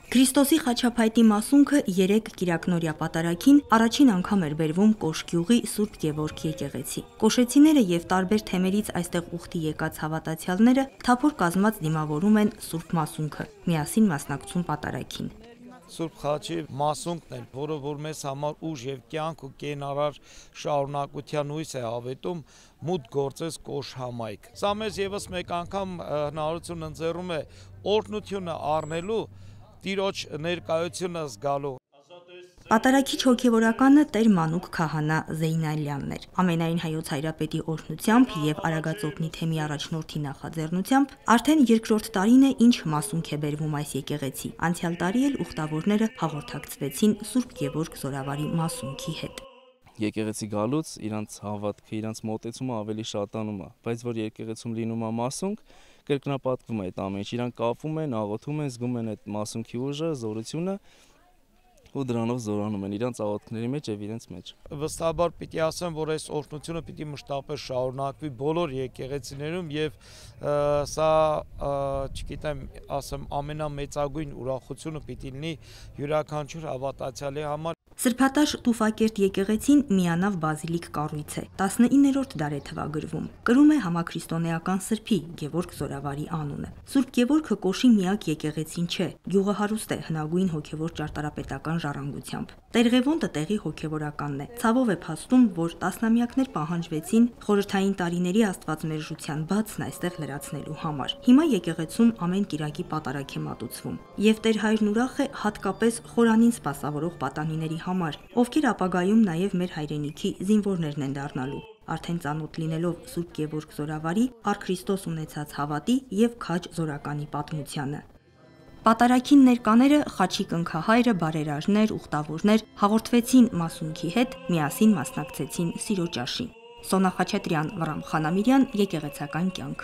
Քրիստոսի խաչափայտի մասունքը 3 կիրակնօրյա պատարագին առաջին անգամ էր բերվում Կոշ գյուղի Սուրբ Գևորգ եկեղեցի։ Կոշեցիները եւ տարբեր թեմերից այստեղ ուխտի եկած հավատացյալները թափոր կազմած դիմավորում են Սուրբ Մասունքը, միասին մասնակցում պատարագին։ Սուրբ խաչի մասունքն էլ, որը որ մեզ համար ուժ եւ կյանք ու կենարար շարունակության հույս է հավետում, մուտք գործես Կոշ համայնք։ Սա մեզ եւս մեկ անգամ հնարավորություն ընձեռում է օրհնությունը առնելու, Տիրոջ ներկայությունը զգալու։ Պատարագիչ հոգևորականը Տեր Մանուկ քահանա Զեյնալյանն էր։ Ամենայն հայոց հայրապետի օրհնությամբ եւ Արագածոտնի թեմի առաջնորդի նախաձեռնությամբ արդեն երկրորդ տարին է, ինչ մասունք է բերվում այս եկեղեցի։ Անցյալ տարի էլ ուխտավորները հաղորդակցվեցին Սուրբ Գևորգ Զորավարի մասունքի հետ։ Եկեղեցի գալուց իրանց հավատքը, իրանց մոտեցումը ավելի շատանում է, բայց որ եկեղեցում լինում է մասունք, կրկնապատկվում է այդ ամեն ինչ, իրանք կապվում են, աղոթում են, զգում են այդ մասունքի ուժը, զորությունը ու դրանով զորանում են իրանց աղոթքների մեջ եւ իրենց մեջ։ Վստահաբար պիտի ասեմ, որ այս օրհնությունը պիտի մշտապես շարունակվի բոլոր եկեղեցիներում եւ սա, չգիտեմ, ասեմ, ամենամեծագույն ուրախությունը պիտի լինի յուրաքանչյուր հավատացյալի համար։ Սրբատաշ Տուֆակերտ եկեղեցին միանավ բազիլիկ կառույց է, 19-րդ դար է թվագրվում։ Կրում է համաքրիստոնեական սրբի Գևորգ Զորավարի անունը։ Սուրբ Գևորգը Կոշի միակ եկեղեցին չէ, գյուղը հարուստ է հնագույն հոգևոր ճարտարապետական ժառանգությամբ։ Տերղևոնդը տեղի հոգևորականն է։ Ցավով է փաստում, որ տասնամյակներ պահանջվեցին խորհրդային տարիների աստվածմերժության բացն այստեղ լրացնելու համար։ Հիմա եկեղեցում ամեն կիրակի պատարագ է մատուցվում, եւ Տեր հայրն ուրախ է հատկապես խորանին սպասավորող պատանիների համար, ովքեր ապագայում նաև մեր հայրենիքի զինվորներն են դառնալու, արդեն ծանոթ լինելով Սուրբ Գևորգ Զորավարի առ Քրիստոս ունեցած հավատի եւ քաջ զորականի պատմությանը։ Պատարագին ներկաները խաչի կնքահայրը, բարերարներ, ուխտավորներ հաղորդվեցին մասունքի հետ, միասին մասնակցեցին սիրո ճաշին։ Սոնա Խաչատրյան, Վռամ Խանամիրյան, եկեղեցական կյանք։